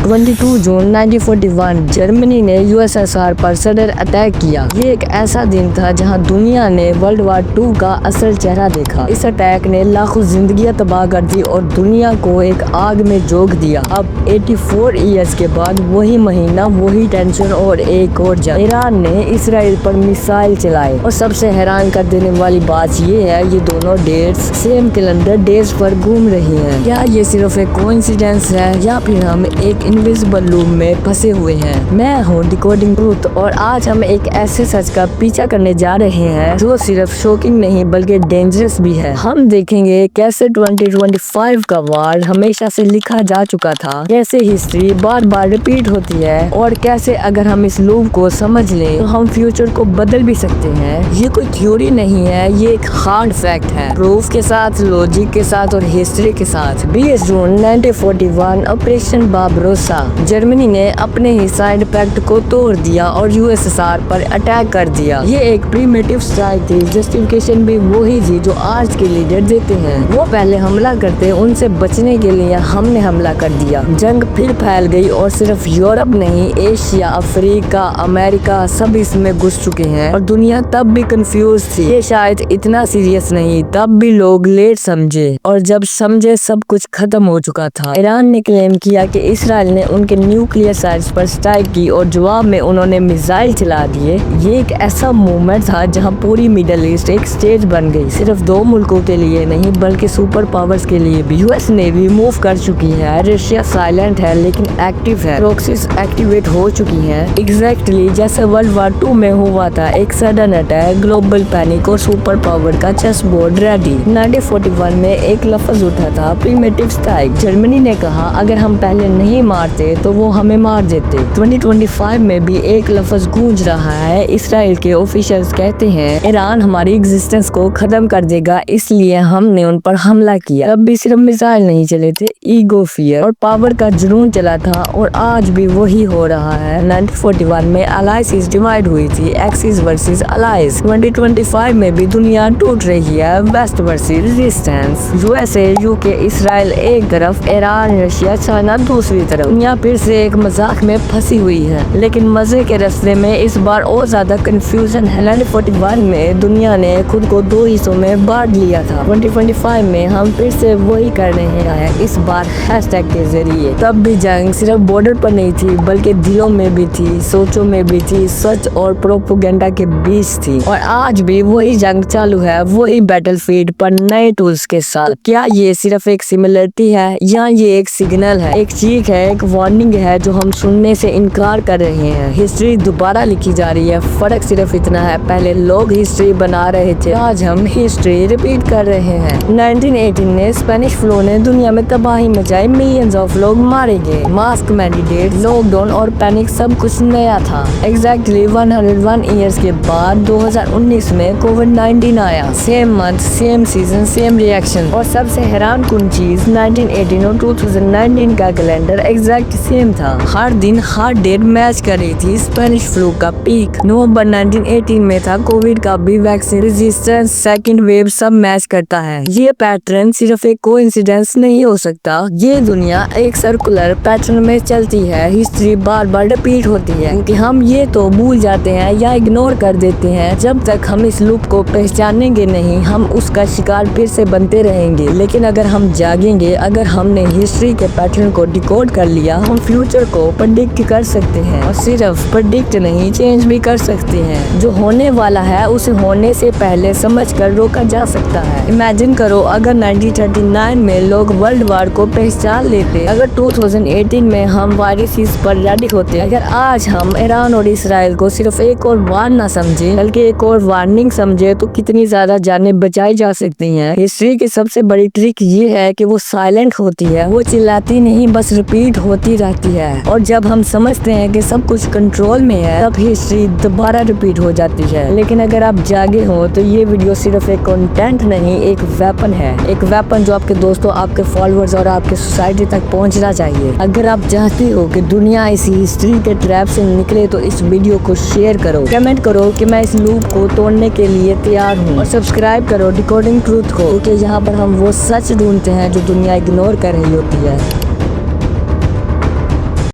22 जून 1941 Germany ने USSR पर sudden attack किया। ये एक ऐसा दिन था जहां दुनिया ने वर्ल्ड वार 2 का असल चेहरा देखा। इस अटैक ने लाखों जिंदगियां तबाह कर दी और दुनिया को एक आग में झोंक दिया। अब 84 ईयर्स के बाद वही महीना, वही टेंशन और एक और जंग। ईरान ने इसराइल पर मिसाइल चलाए और सबसे हैरान कर देने वाली बात ये है, ये दोनों डेट्स सेम कैलेंडर डेज पर घूम रही हैं। क्या ये सिर्फ एक कोइंसिडेंस है या फिर हम एक इनविजिबल लूप में फंसे हुए हैं? मैं हूँ डिकोडिंग ट्रूथ और आज हम एक ऐसे सच का पीछा करने जा रहे हैं जो सिर्फ शॉकिंग नहीं बल्कि डेंजरस भी है। हम देखेंगे कैसे 2025 का वार हमेशा से लिखा जा चुका था, कैसे हिस्ट्री बार बार रिपीट होती है और कैसे अगर हम इस लूप को समझ लें तो हम फ्यूचर को बदल भी सकते हैं। ये कोई थ्योरी नहीं है, ये एक हार्ड फैक्ट है, प्रूफ के साथ, लॉजिक के साथ और हिस्ट्री के साथ। 20 जून 1941 ऑपरेशन बारबारोसा, जर्मनी ने अपने ही साइड पैक्ट को तोड़ दिया और यूएसएसआर पर अटैक कर दिया। ये एक प्रीमेटिव स्ट्राइक थी, जस्टिफिकेशन भी वही थी जो आज के लीडर देते हैं। वो पहले हमला करते, उनसे बचने के लिए हमने हमला कर दिया। जंग फिर फैल गई और सिर्फ यूरोप नहीं, एशिया, अफ्रीका, अमेरिका सब इसमें घुस चुके हैं और दुनिया तब भी कंफ्यूज थी। ये शायद इतना सीरियस नहीं, तब भी लोग लेट समझे और जब समझे सब कुछ खत्म हो चुका था। ईरान ने क्लेम किया कि इसराइल ने उनके न्यूक्लियर साइट्स पर स्ट्राइक की और जवाब में उन्होंने मिसाइल चला दिए। ये एक ऐसा मूवमेंट था जहां पूरी मिडिल ईस्ट एक स्टेज बन गई, सिर्फ 2 मुल्कों के लिए नहीं बल्कि सुपर पावर्स के लिए भी। यूएस नेवी मूव कर चुकी है, रशिया साइलेंट है लेकिन एक्टिव है, प्रॉक्सीज एक्टिवेट हो चुकी है। एग्जैक्टली जैसे वर्ल्ड वार 2 में हुआ था, एक सडन अटैक, ग्लोबल पैनिक और सुपर पावर का चेस बोर्ड रेडी। 1941 में एक लफ्ज उठा था, प्रीमेटिव स्ट्राइक। जर्मनी ने कहा अगर हम पहले नहीं मारते तो वो हमें मार देते। 2025 में भी एक लफ्ज गूंज रहा है, इसराइल के ऑफिशियल्स कहते हैं ईरान हमारी एग्जिस्टेंस को खत्म कर देगा इसलिए हमने उन पर हमला किया। तब भी सिर्फ मिसाइल नहीं चले थे, ईगो, फियर और पावर का जुनून चला था और आज भी वही हो रहा है। 1941 में अलायंसेस डिवाइड हुई थी, एक्सिस वर्सेस अलायंस। 2025 में भी दुनिया टूट रही है, west versus resistance. USA, UK, Israel एक तरफ, ईरान, रशिया, चाइना दूसरी तरफ। दुनिया फिर से एक मजाक में फंसी हुई है, लेकिन मजे के रास्ते में इस बार और ज्यादा कंफ्यूजन है। 1941 में दुनिया ने खुद को 2 हिस्सों में बांट लिया था। 2025 में हम फिर से वही कर रहे हैं, इस बार हैशटैग के जरिए। तब भी जंग सिर्फ बॉर्डर पर नहीं थी बल्कि दिलों में भी थी, सोचों में भी थी, सच और प्रोपेगेंडा के बीच थी। और आज भी वही जंग चालू है, वही बैटलफील्ड पर नए टूल्स के साथ। क्या ये सिर्फ एक सिमिलरिटी है या ये एक सिग्नल है, एक चीख है, एक वार्निंग है जो हम सुनने से इनकार कर रहे हैं? हिस्ट्री दोबारा लिखी जा रही है, फर्क सिर्फ इतना है, पहले लोग हिस्ट्री बना रहे थे, आज हम हिस्ट्री रिपीट कर रहे हैं। 1918 ने स्पेनिश फ्लू ने दुनिया में तबाही मचाई, मिलियंस ऑफ लोग मारे गए, मास्क मैंडेट, लॉकडाउन और पैनिक सब कुछ नया था। एग्जैक्टली 101 ईयर्स के बाद 2019 में कोविड-19 आया, same month, same season, same reaction और सबसे हैरान कुन चीज 1918 और 2019 का कैलेंडर एग्जैक्ट सेम था। हर दिन हर डेट मैच कर रही थी। स्पेनिश फ्लू का पीक नवंबर 1918 में था, कोविड का भी, वैक्सीन, रेजिस्टेंस, सेकंड वेव सब मैच करता है। ये पैटर्न सिर्फ एक कोइंसिडेंस नहीं हो सकता, ये दुनिया एक सर्कुलर पैटर्न में चलती है। हिस्ट्री बार बार रिपीट होती है क्योंकि हम ये तो भूल जाते हैं या इग्नोर कर देते हैं। जब तक हम इस लूप को पहचानेंगे नहीं, हम उसका शिकार फिर से बनते रहेंगे। लेकिन अगर हम जागेंगे, अगर हमने हिस्ट्री के पैटर्न को डिकोड कर लिया, हम फ्यूचर को प्रेडिक्ट कर सकते हैं और सिर्फ प्रेडिक्ट नहीं, चेंज भी कर सकते हैं। जो होने वाला है उसे होने से पहले समझकर रोका जा सकता है। इमेजिन करो अगर 1939 में लोग वर्ल्ड वार को पहचान लेते, अगर 2018 में हम वायरसेस पर रेडी होते, अगर आज हम ईरान और इसराइल को सिर्फ एक और वार ना समझे बल्कि एक और वार्निंग समझे तो कितनी ज्यादा जानें बचाई जा सकती हैं। हिस्ट्री की सबसे बड़ी ट्रिक ये है कि वो साइलेंट होती है, वो चिल्लाती नहीं, बस रिपीट होती रहती है। और जब हम समझते हैं कि सब कुछ कंट्रोल में है तब हिस्ट्री दोबारा रिपीट हो जाती है। लेकिन अगर आप जागे हो तो ये वीडियो सिर्फ एक कंटेंट नहीं, एक वेपन है, एक वेपन जो आपके दोस्तों, आपके फॉलोअर्स और आपके सोसाइटी तक पहुंचना चाहिए। अगर आप चाहते हो कि दुनिया इसी हिस्ट्री के ट्रैप से निकले तो इस वीडियो को शेयर करो, कमेंट करो कि मैं इस लूप को तोड़ने के लिए तैयार हूँ और सब्सक्राइब करो डिकोडिंग ट्रूथ को, क्योंकि यहाँ पर हम वो सच ढूंढते हैं जो दुनिया इग्नोर कर रही होती है।